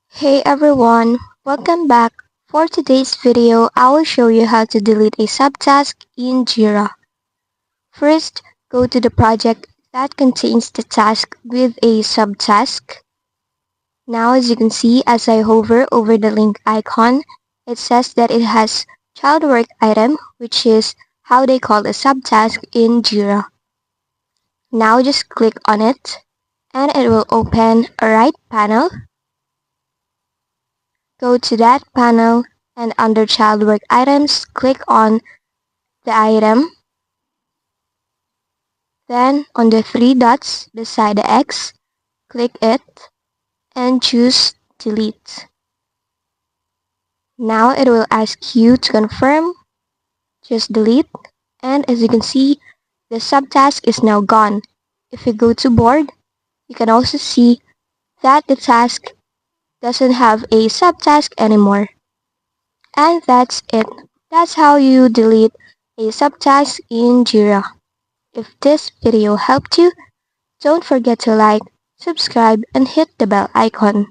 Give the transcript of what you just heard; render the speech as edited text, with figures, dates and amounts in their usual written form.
Hey everyone, welcome back. For today's video, I will show you how to delete a subtask in Jira. First, go to the project that contains the task with a subtask. Now as you can see, as I hover over the link icon, it says that it has child work item, which is how they call a subtask in Jira. Now just click on it, and it will open a right panel. Go to that panel and under child work items, click on the item. Then on the three dots beside the X, click it and choose delete. Now it will ask you to confirm. Just delete, and as you can see, the subtask is now gone. If you go to board, you can also see that the task doesn't have a subtask anymore. And that's it. That's how you delete a subtask in Jira. If this video helped you, don't forget to like, subscribe, and hit the bell icon.